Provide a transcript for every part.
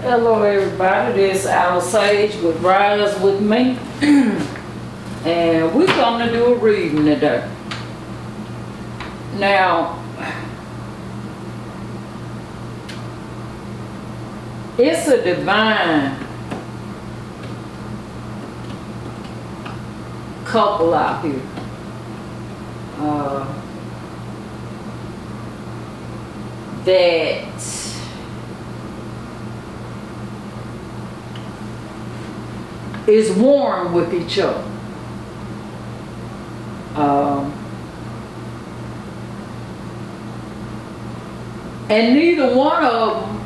Hello everybody, this is Our Sage with Rise With Me. And we're going to do a reading today. Now, it's a divine couple out here. That is warm with each other. And neither one of them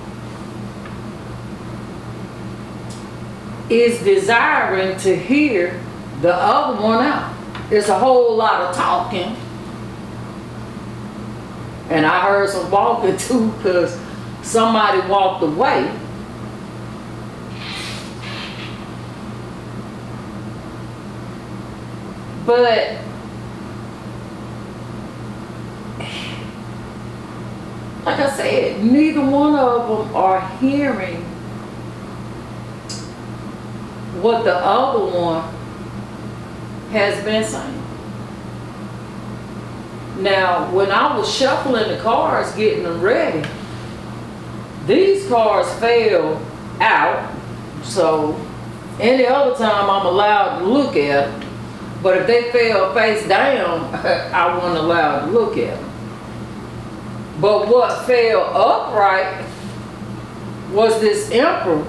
is desiring to hear the other one out. It's a whole lot of talking. And I heard some walking too, because somebody walked away. But like I said, neither one of them are hearing what the other one has been saying. Now, when I was shuffling the cards, getting them ready, these cards fell out. So any other time I'm allowed to look at them. But if they fell face down, I wasn't allowed to look at them. But what fell upright was this Emperor.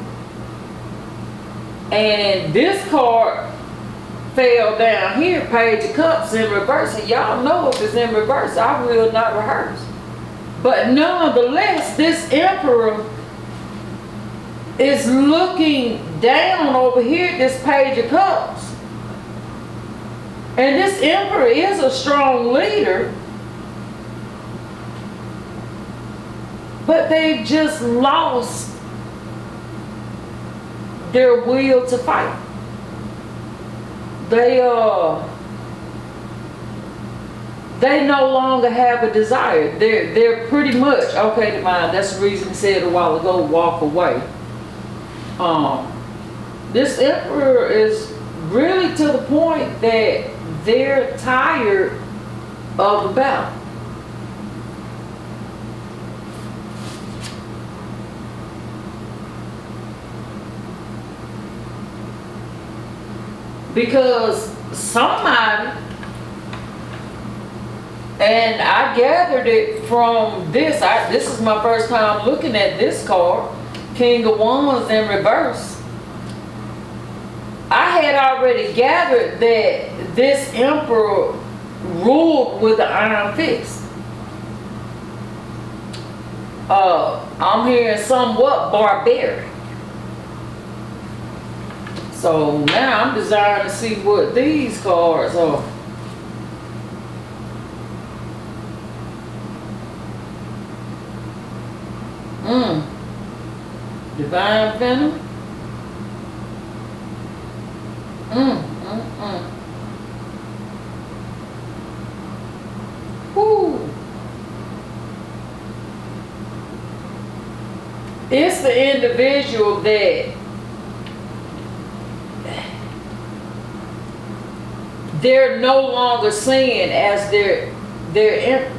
And this card fell down here, Page of Cups in reverse. And y'all know if it's in reverse, I will not rehearse. But nonetheless, this Emperor is looking down over here, this Page of Cups. And this Emperor is a strong leader, but they've just lost their will to fight. They no longer have a desire. They're pretty much, okay, divine, that's the reason he said a while ago, walk away. This Emperor is really to the point that they're tired of the battle. Because somebody, and I gathered it from this, this is my first time looking at this card, King of Wands in reverse. I had already gathered that this Emperor ruled with an iron fist. I'm hearing somewhat barbaric. So now I'm desiring to see what these cards are. Divine Venom. Woo. It's the individual that they're no longer seeing as their Empress.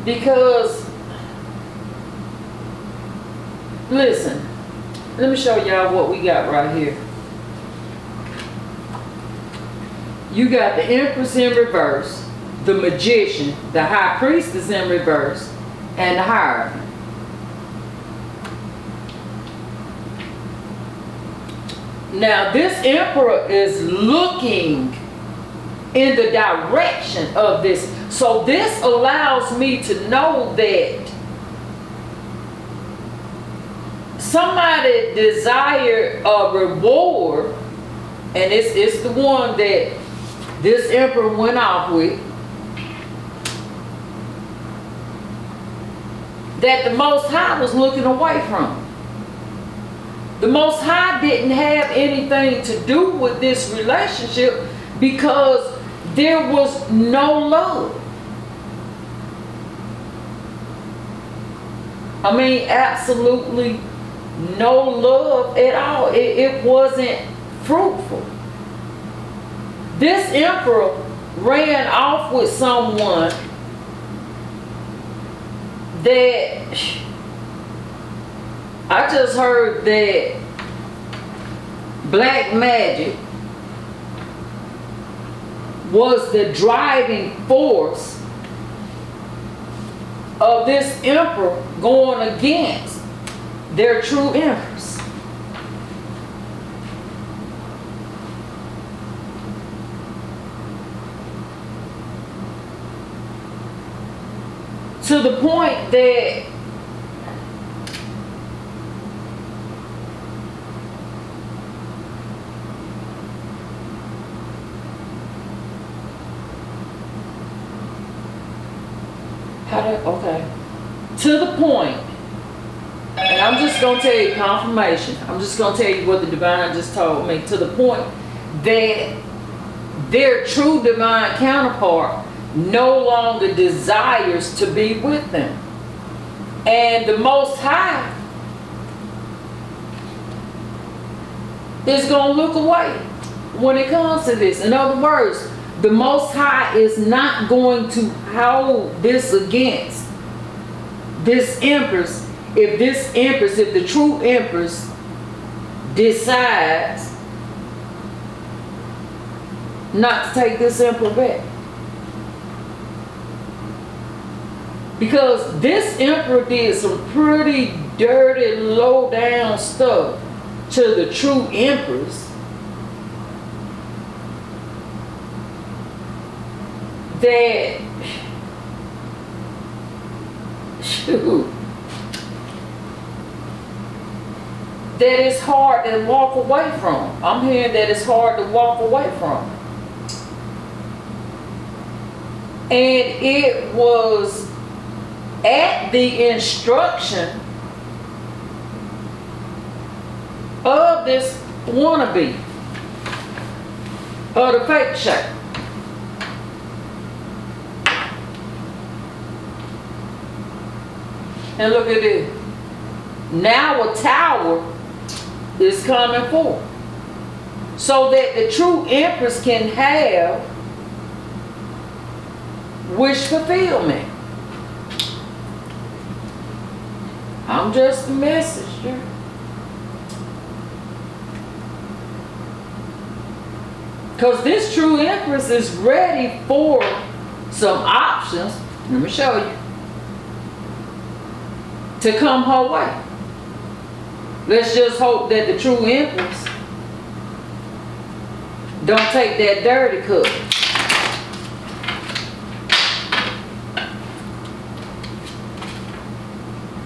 Because, listen, let me show y'all what we got right here. You got the Empress in reverse, the Magician, the High Priestess in reverse, and the Hierophant. Now this Emperor is looking in the direction of this. So this allows me to know that somebody desired a reward, and it's the one that this Emperor went off with, that the Most High was looking away from. The Most High didn't have anything to do with this relationship because there was no love. I mean, absolutely no love at all. It wasn't fruitful. This emperor ran off with someone that I just heard that black magic was the driving force of this emperor going against their true empress. To the point that to the point, and I'm just going to tell you confirmation. I'm just going to tell you what the divine just told me. To the point that their true divine counterpart no longer desires to be with them. And the Most High is going to look away when it comes to this. In other words, the Most High is not going to hold this against this empress. If the true empress decides not to take this emperor back. Because this emperor did some pretty dirty, low down stuff to the true empress that, shoot, that it's hard to walk away from. I'm hearing that it's hard to walk away from. And it was at the instruction of this wannabe, of the fake shape. And look at this. Now a tower is coming forth so that the true empress can have wish fulfillment. I'm just a messenger. Because this true empress is ready for some options. Let me show you. To come her way. Let's just hope that the true empress don't take that dirty cut.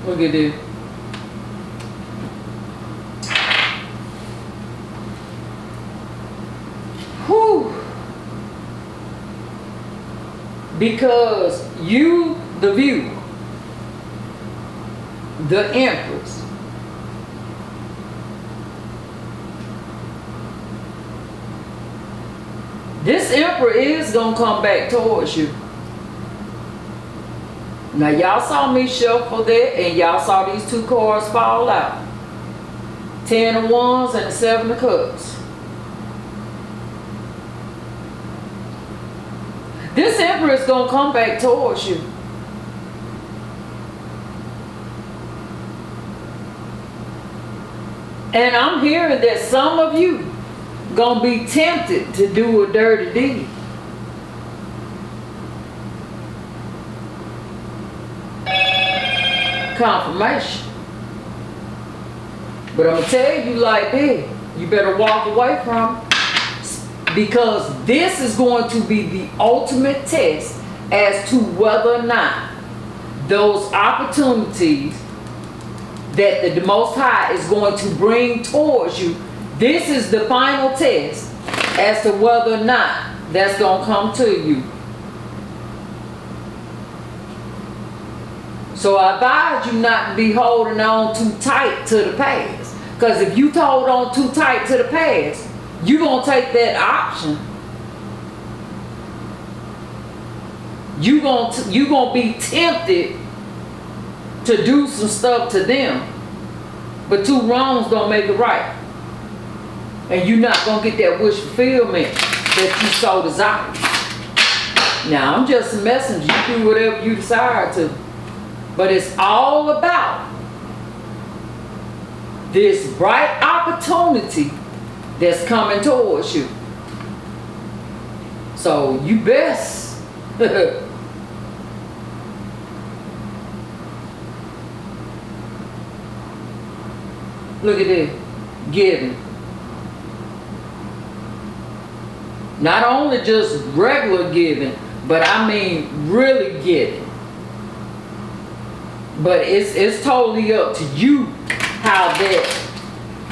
Look at this. Whew. Because you, the viewer, the empress, this emperor is going to come back towards you. Now y'all saw me shuffle that and y'all saw these two cards fall out. 10 of Wands and the 7 of Cups. This emperor is going to come back towards you. And I'm hearing that some of you gonna be tempted to do a dirty deed. Confirmation. But I'm gonna tell you like this, you better walk away from it, because this is going to be the ultimate test as to whether or not those opportunities that the Most High is going to bring towards you, this is the final test as to whether or not that's going to come to you. So I advise you not to be holding on too tight to the past. Because if you hold on too tight to the past, you're going to take that option you gonna be tempted to do some stuff to them. But two wrongs don't make it right. And you're not gonna get that wish fulfillment that you so desire. Now, I'm just a messenger. You do whatever you desire to. But it's all about this bright opportunity that's coming towards you. So you best look at this, giving. Not only just regular giving, but I mean really giving. But it's totally up to you how that.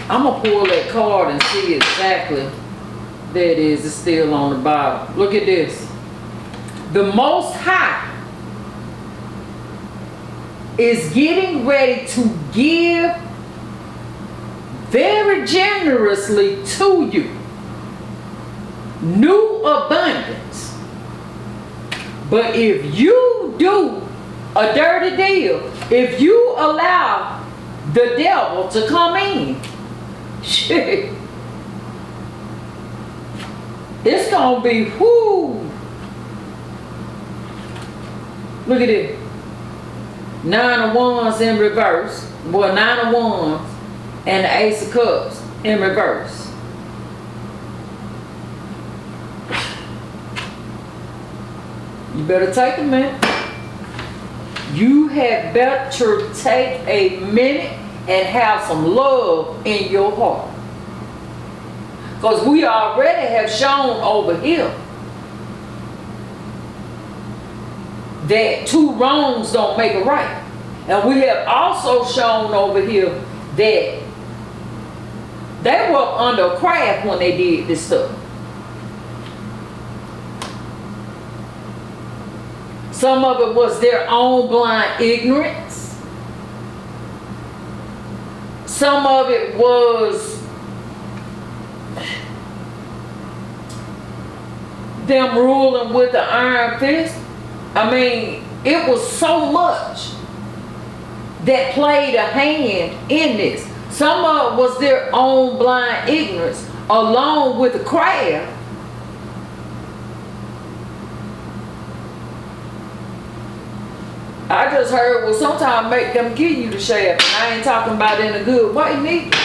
I'm gonna pull that card and see exactly. There it is. It's still on the bottom. Look at this. The Most High is getting ready to give very generously to you new abundance. But if you do a dirty deal, if you allow the devil to come in, shit, it's gonna be whoo. Look at it. 9 of Wands in reverse. Boy, 9 of Wands and the Ace of Cups in reverse. You better take a minute. You had better take a minute and have some love in your heart. Because we already have shown over here that two wrongs don't make a right. And we have also shown over here that they were under a craft when they did this stuff. Some of it was their own blind ignorance. Some of it was them ruling with the iron fist. I mean, it was so much that played a hand in this. Some of it was their own blind ignorance along with the craft. I just heard, well, sometimes make them give you the shaft. And I ain't talking about in a good way, neither.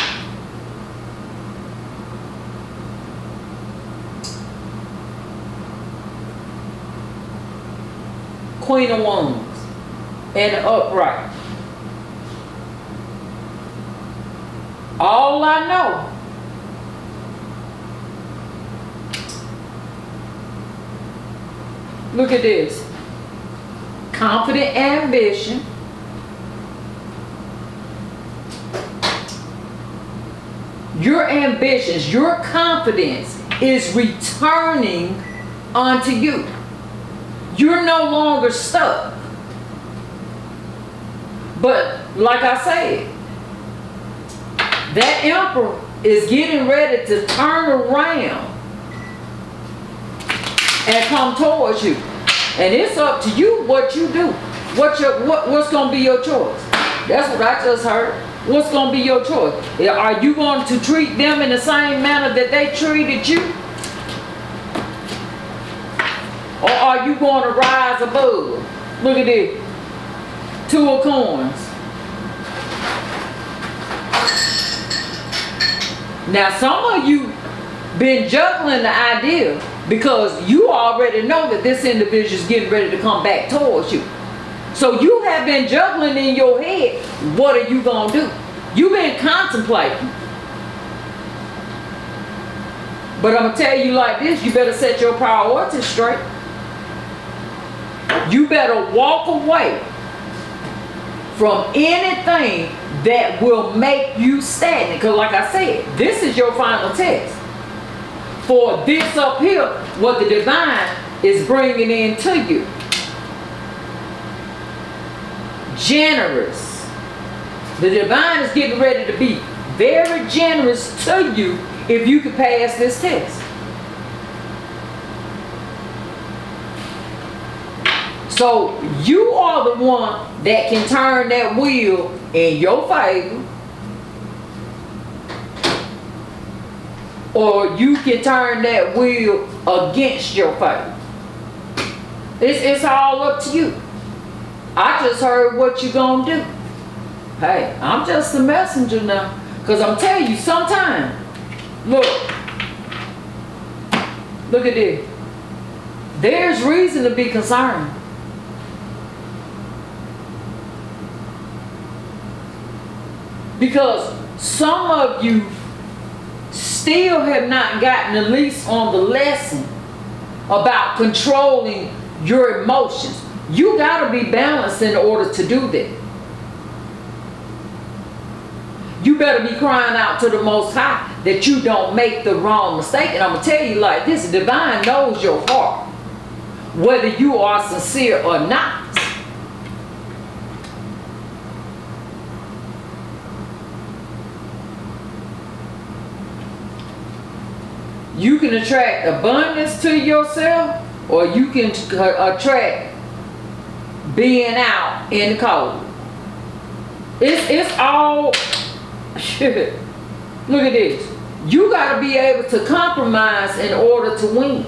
Queen of Wands and the upright. All I know, look at this. Confident ambition. Your ambitions, your confidence is returning unto you. You're no longer stuck. But like I said, that Emperor is getting ready to turn around and come towards you. And it's up to you what you do. What's going to be your choice? That's what I just heard. What's going to be your choice? Are you going to treat them in the same manner that they treated you? Or are you going to rise above? Look at this. 2 of coins. Now some of you been juggling the idea because you already know that this individual is getting ready to come back towards you. So you have been juggling in your head, what are you going to do? You've been contemplating. But I'm going to tell you like this, you better set your priorities straight. You better walk away from anything that will make you stagnant. Because like I said, this is your final test. For this up here, what the divine is bringing into you. Generous. The divine is getting ready to be very generous to you if you can pass this test. So you are the one that can turn that wheel in your favor, or you can turn that wheel against your favor. It's all up to you. I just heard what you gonna do. Hey, I'm just a messenger now. Because I'm telling you, sometimes, look at this. There's reason to be concerned. Because some of you still have not gotten at least on the lesson about controlling your emotions. You got to be balanced in order to do that. You better be crying out to the Most High that you don't make the wrong mistake. And I'm going to tell you like this, the divine knows your heart, whether you are sincere or not. You can attract abundance to yourself, or you can attract being out in the cold. It's all shit. Look at this. You got to be able to compromise in order to win.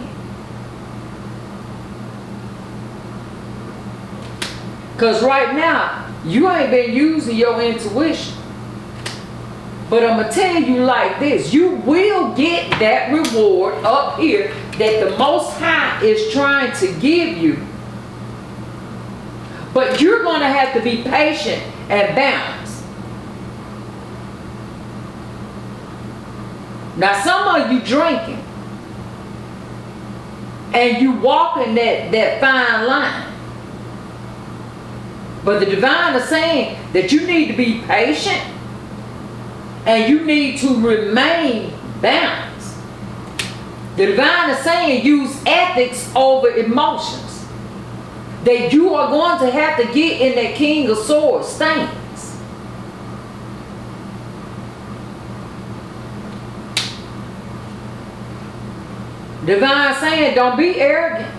Because right now, you ain't been using your intuition. But I'm going to tell you like this. You will get that reward up here that the Most High is trying to give you. But you're going to have to be patient and balanced. Now some of you drinking. And you walking that fine line. But the divine is saying that you need to be patient. And you need to remain balanced. The divine is saying use ethics over emotions. That you are going to have to get in that King of Swords stance. Divine saying don't be arrogant.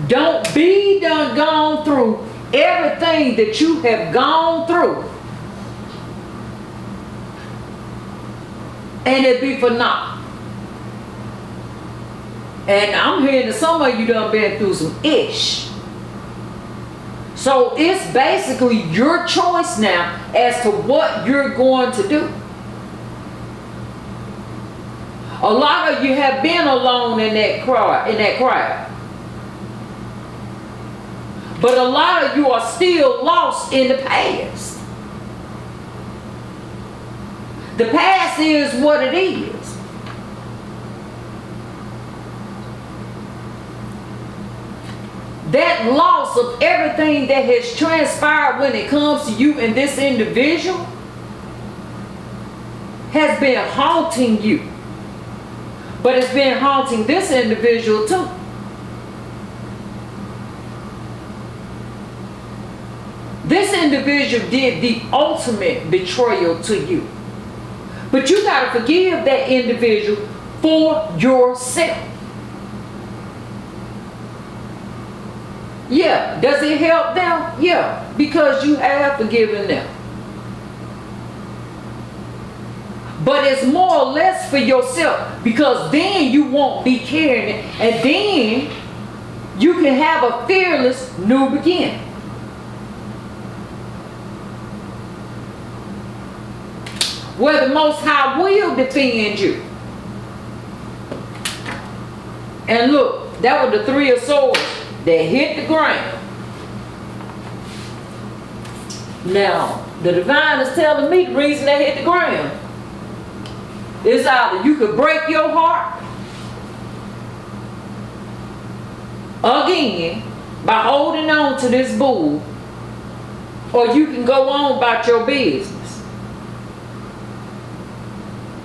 Don't be done gone through everything that you have gone through. And it be for naught. And I'm hearing that some of you done been through some ish. So it's basically your choice now as to what you're going to do. A lot of you have been alone in that crowd. But a lot of you are still lost in the past. The past is what it is. That loss of everything that has transpired when it comes to you and this individual has been haunting you. But it's been haunting this individual too. This individual did the ultimate betrayal to you. But you got to forgive that individual for yourself. Yeah. Does it help them? Yeah. Because you have forgiven them. But it's more or less for yourself. Because then you won't be carrying it. And then you can have a fearless new beginning. Where the Most High will defend you. And look, that was the Three of Swords that hit the ground. Now, the divine is telling me the reason they hit the ground is either you could break your heart again by holding on to this bull, or you can go on about your business.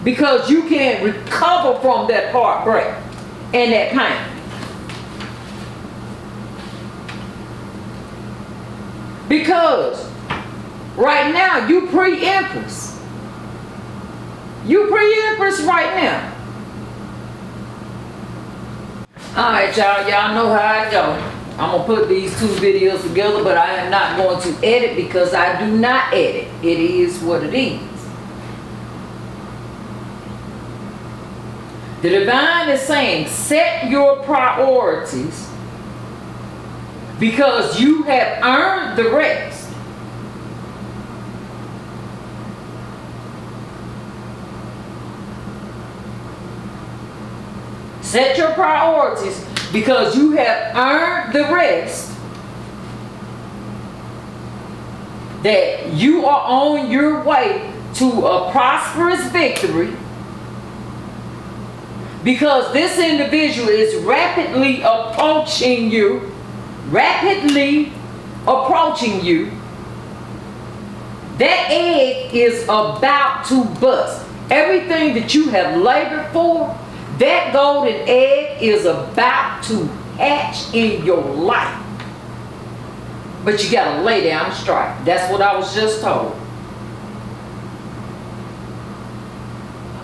Because you can't recover from that heartbreak and that pain. Because right now you pre-Empress. You pre-Empress right now. Alright, y'all know how I go. I'm gonna put these two videos together, but I am not going to edit because I do not edit. It is what it is. The divine is saying, set your priorities because you have earned the rest. Set your priorities because you have earned the rest. That you are on your way to a prosperous victory. Because this individual is rapidly approaching you. Rapidly approaching you. That egg is about to bust. Everything that you have labored for, that golden egg is about to hatch in your life. But you gotta lay down and strike. That's what I was just told.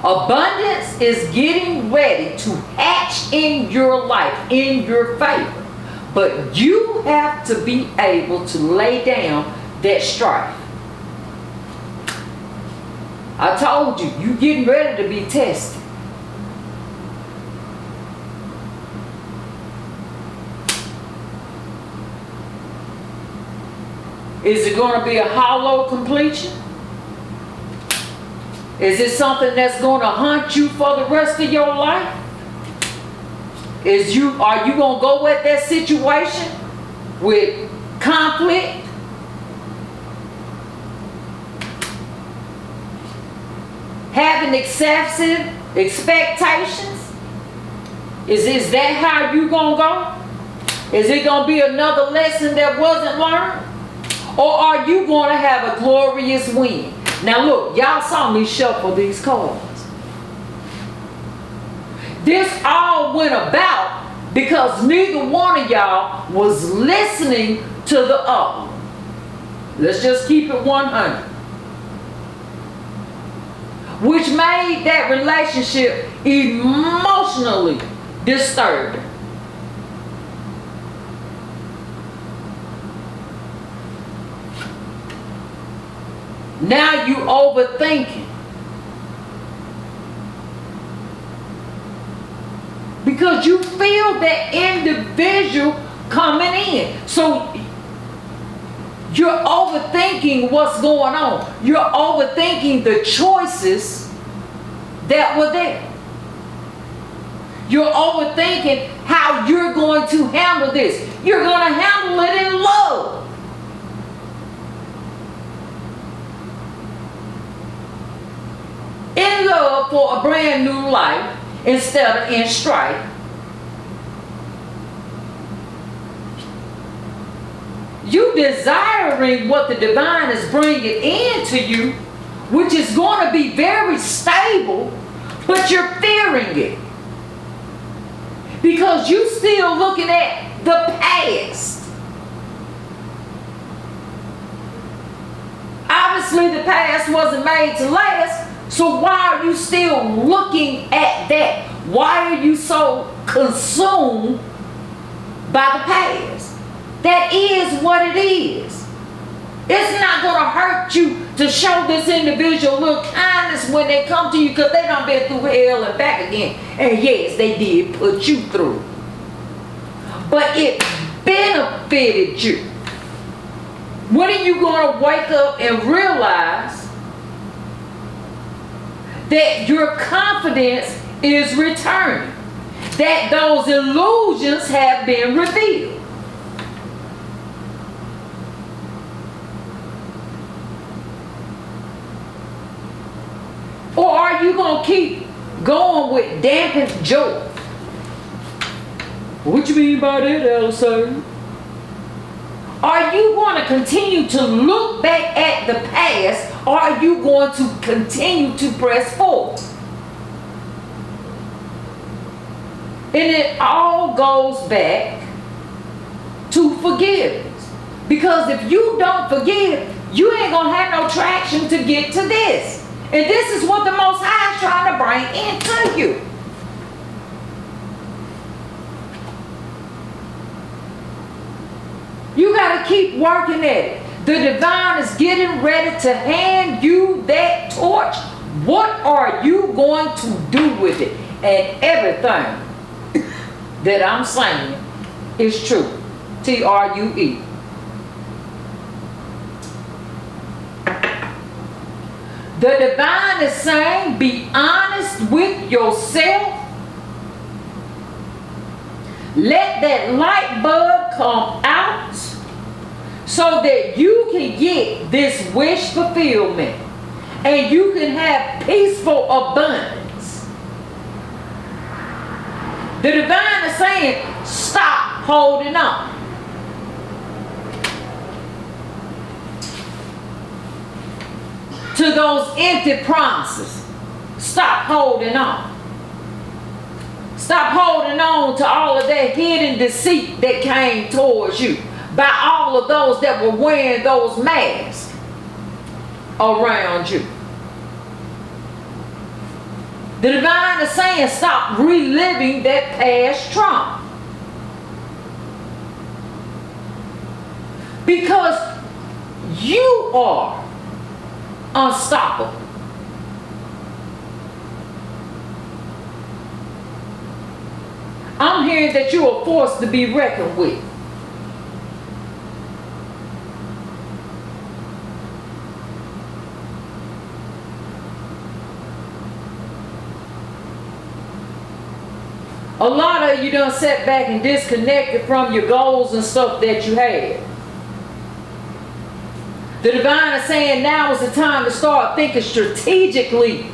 Abundance is getting ready to hatch in your life, in your favor. But you have to be able to lay down that strife. I told you, you're getting ready to be tested. Is it going to be a hollow completion? Is it something that's going to haunt you for the rest of your life? Are you going to go at that situation with conflict? Having excessive expectations? Is that how you going to go? Is it going to be another lesson that wasn't learned? Or are you going to have a glorious win? Now look, y'all saw me shuffle these cards. This all went about because neither one of y'all was listening to the other. Let's just keep it 100. Which made that relationship emotionally disturbing. Now you overthinking. Because you feel that individual coming in. So you're overthinking what's going on. You're overthinking the choices that were there. You're overthinking how you're going to handle this. You're going to handle it in love. In love for a brand new life instead of in strife. You desiring what the divine is bringing into you, which is going to be very stable, but you're fearing it. Because you still looking at the past. Obviously the past wasn't made to last. So why are you still looking at that? Why are you so consumed by the past? That is what it is. It's not going to hurt you to show this individual a little kindness when they come to you because they done been through hell and back again. And yes, they did put you through. But it benefited you. When are you going to wake up and realize that your confidence is returning? That those illusions have been revealed. Or are you going to keep going with dampened joy? What you mean by that, Allison? Are you going to continue to look back at the past, or are you going to continue to press forward? And it all goes back to forgiveness. Because if you don't forgive, you ain't going to have no traction to get to this. And this is what the Most High is trying to bring into you. gotta keep working at it. The divine is getting ready to hand you that torch. What are you going to do with it? And everything that I'm saying is true. True. The divine is saying, be honest with yourself. Let that light bulb come out so that you can get this wish fulfillment and you can have peaceful abundance. The divine is saying, stop holding on. To those empty promises. Stop holding on. Stop holding on to all of that hidden deceit that came towards you by all of those that were wearing those masks around you. The divine is saying, stop reliving that past trauma. Because you are unstoppable. I'm hearing that you are forced to be reckoned with. A lot of you done sat back and disconnected from your goals and stuff that you had. The divine is saying now is the time to start thinking strategically.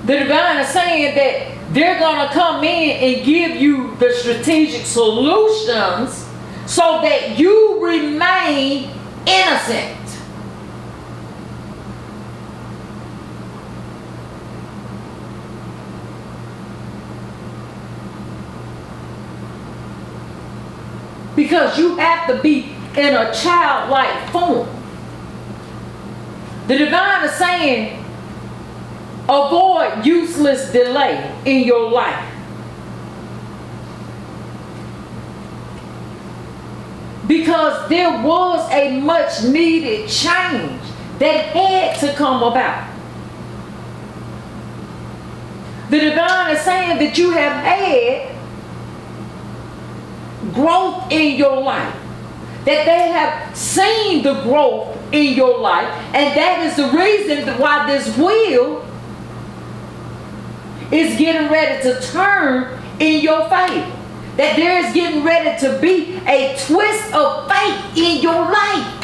The divine is saying that they're going to come in and give you the strategic solutions so that you remain innocent. Because you have to be in a childlike form. The divine is saying, avoid useless delay in your life. Because there was a much needed change that had to come about. The divine is saying that you have had growth in your life, that they have seen the growth in your life, and that is the reason why this wheel is getting ready to turn in your favor, that there is getting ready to be a twist of fate in your life.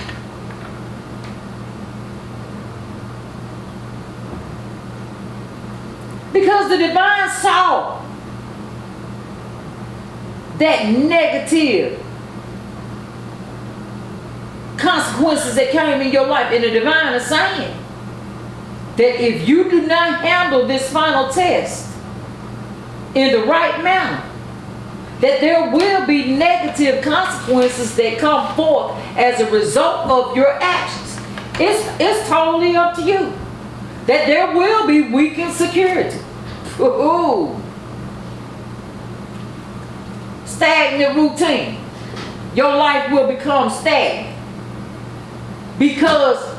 Because the divine saw that negative consequences that came in your life, and the divine is saying that if you do not handle this final test in the right manner, that there will be negative consequences that come forth as a result of your actions. It's totally up to you. That there will be weakened security. Ooh. Stagnant routine. Your life will become stagnant. Because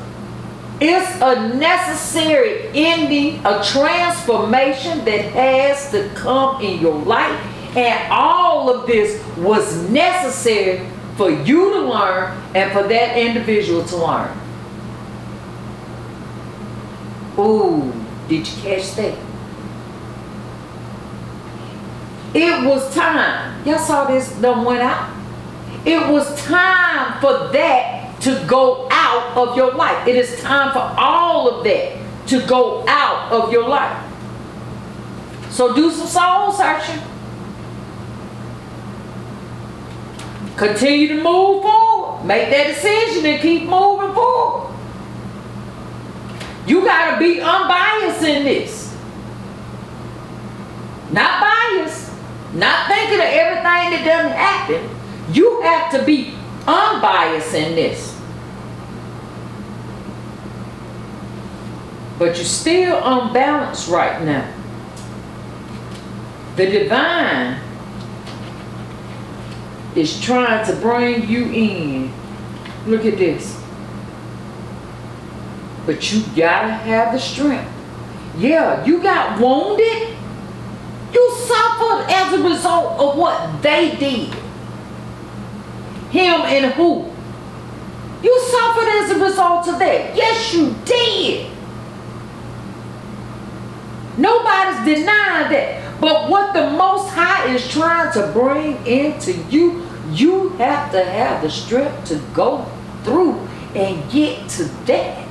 it's a necessary ending, a transformation that has to come in your life. And all of this was necessary for you to learn and for that individual to learn. Ooh, did you catch that? It was time. Y'all saw this done went out? It was time for that to go out of your life. It is time for all of that to go out of your life. So do some soul searching. Continue to move forward. Make that decision and keep moving forward. You got to be unbiased in this. Not biased. Not thinking of everything that doesn't happen. You have to be unbiased in this. But you're still unbalanced right now. The divine is trying to bring you in. Look at this. But you gotta have the strength. Yeah, you got wounded. You suffered as a result of what they did. Him and who? You suffered as a result of that. Yes, you did. Nobody's denying that. But what the Most High is trying to bring into you, you have to have the strength to go through and get to that.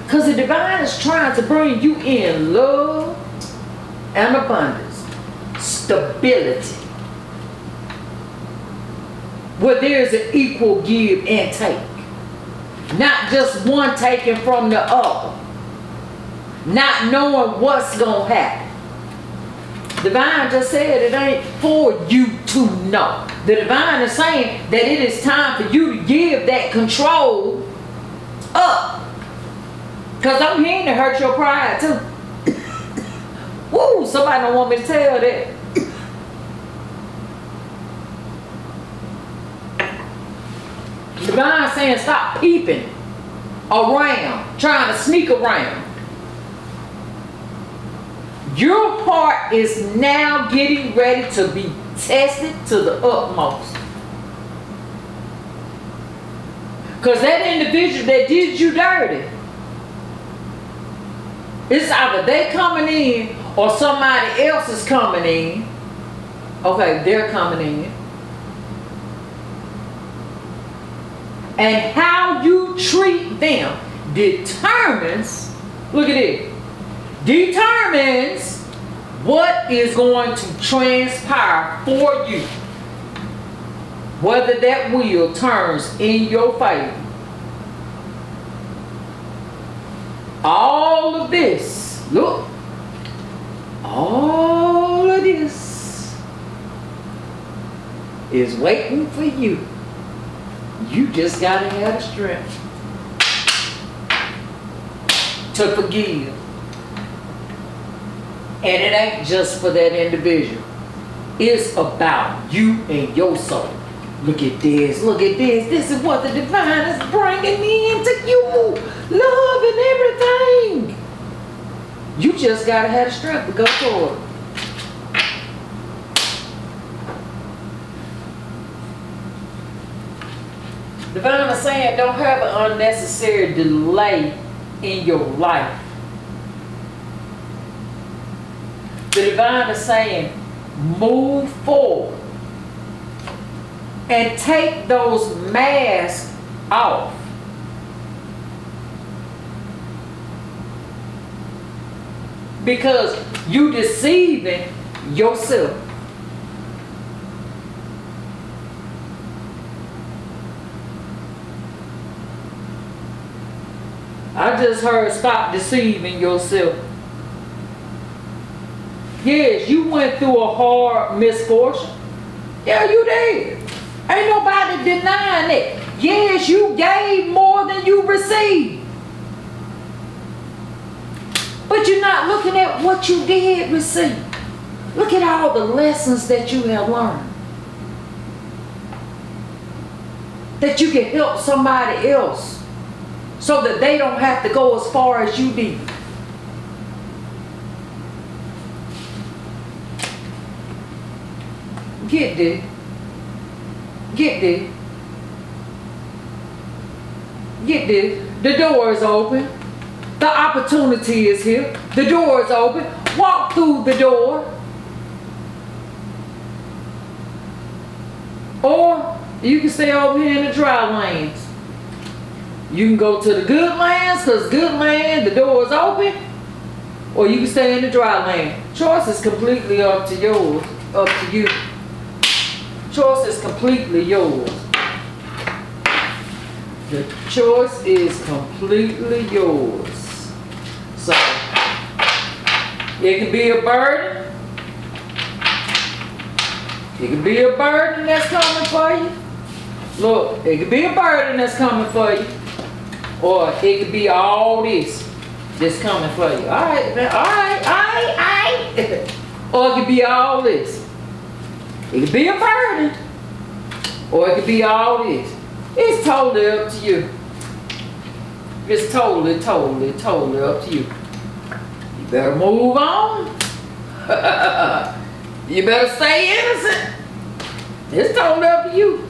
Because the divine is trying to bring you in love and abundance, stability, where there's an equal give and take. Not just one taking from the other. Not knowing what's going to happen. Divine just said it ain't for you to know. The divine is saying that it is time for you to give that control up. Because I'm here to hurt your pride too. Woo, somebody don't want me to tell that. Divine saying stop peeping around, trying to sneak around. Your part is now getting ready to be tested to the utmost. Because that individual that did you dirty, it's either they coming in or somebody else is coming in. Okay, they're coming in. And how you treat them determines, look at it, determines what is going to transpire for you. Whether that wheel turns in your favor. All of this, look, all of this is waiting for you. You just gotta have the strength to forgive. And it ain't just for that individual. It's about you and your soul. Look at this, look at this. This is what the divine is bringing into you. Love and everything. You just gotta have the strength to go forward. Divine is saying don't have an unnecessary delay in your life. The divine is saying move forward and take those masks off. Because you deceiving yourself. I just heard stop deceiving yourself. Yes, you went through a hard misfortune. Yeah, you did. Ain't nobody denying it. Yes, you gave more than you received. But you're not looking at what you did receive. Look at all the lessons that you have learned. That you can help somebody else so that they don't have to go as far as you did. Get there. Get there. Get there. The door is open. The opportunity is here. The door is open. Walk through the door. Or you can stay over here in the dry lanes. You can go to the good lands, because good land, the door is open. Or you can stay in the dry land. Choice is completely up to yours. Up to you. Choice is completely yours. The choice is completely yours. So, it can be a burden. It can be a burden that's coming for you. Look, it could be a burden that's coming for you. Or it could be all this. that's coming for you. All right, man. All right. Or it could be all this. It could be a burden. Or it could be all this. It's totally up to you. It's totally up to you. You better move on. You better stay innocent. It's totally up to you.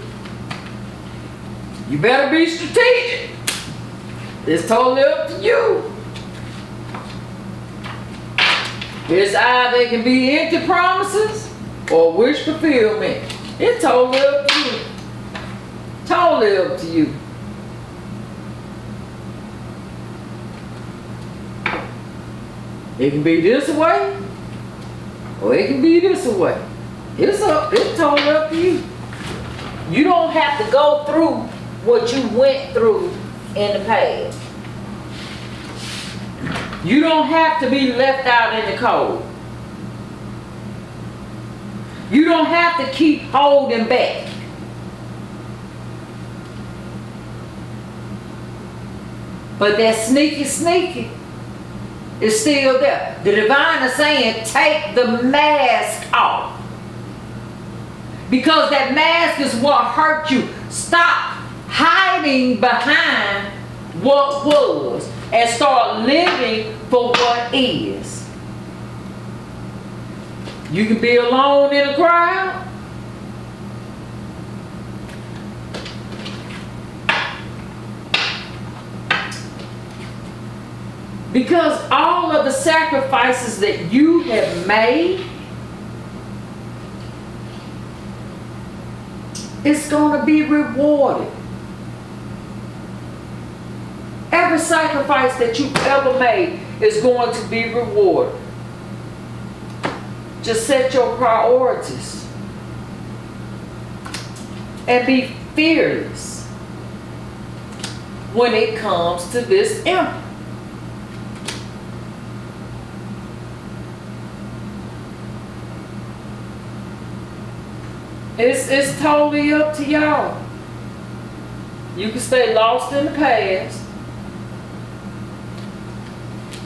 You better be strategic. It's totally up to you. It's either it can be empty promises or wish fulfillment. It's totally up to you. Totally up to you. It can be this way, or it can be this way. It's totally up to you. You don't have to go through what you went through in the past. You don't have to be left out in the cold. You don't have to keep holding back. But that sneaky is still there. The divine is saying, take the mask off. Because that mask is what hurt you. Stop hiding behind what was and start living for what is. You can be alone in a crowd. Because all of the sacrifices that you have made, it's going to be rewarded. Every sacrifice that you've ever made is going to be rewarded. Just set your priorities and be fearless when it comes to this Empress. It's totally up to y'all. You can stay lost in the past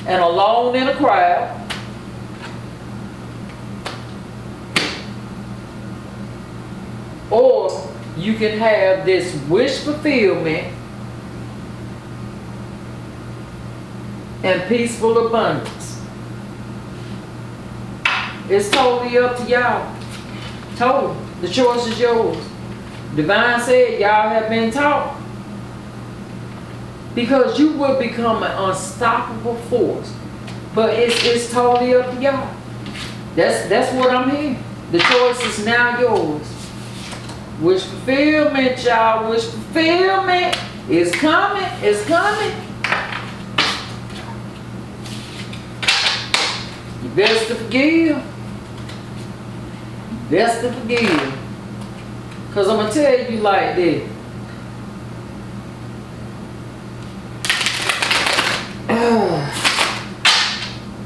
and alone in a crowd. Or you can have this wish fulfillment and peaceful abundance. It's totally up to y'all. Totally. The choice is yours. Divine said y'all have been taught. Because you will become an unstoppable force. But it's totally up to y'all. That's what I'm hearing. The choice is now yours. Wish fulfillment, y'all. Wish fulfillment is coming. It's coming. You best to forgive. Best to forgive. Because I'm going to tell you like this.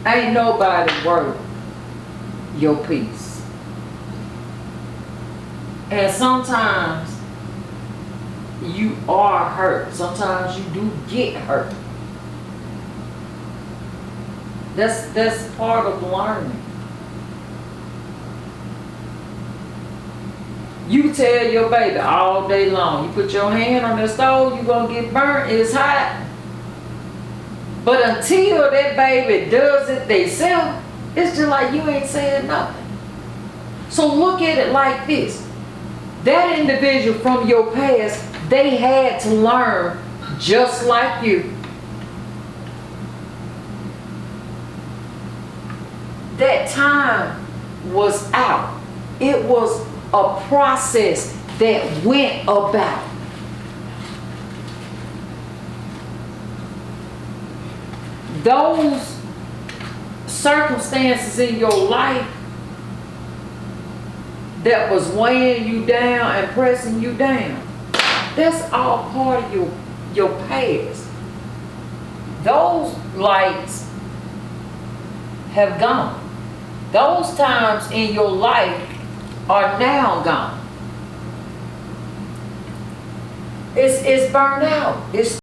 Ain't nobody worth your peace. And sometimes you are hurt. Sometimes you do get hurt. That's part of learning. You tell your baby all day long, you put your hand on the stove, you're going to get burnt, it's hot. But until that baby does it themselves, it's just like you ain't saying nothing. So look at it like this. That individual from your past, they had to learn just like you. That time was out. It was a process that went about. Those circumstances in your life that was weighing you down and pressing you down, that's all part of your past. Those lights have gone. Those times in your life are now gone. It's burned out. It's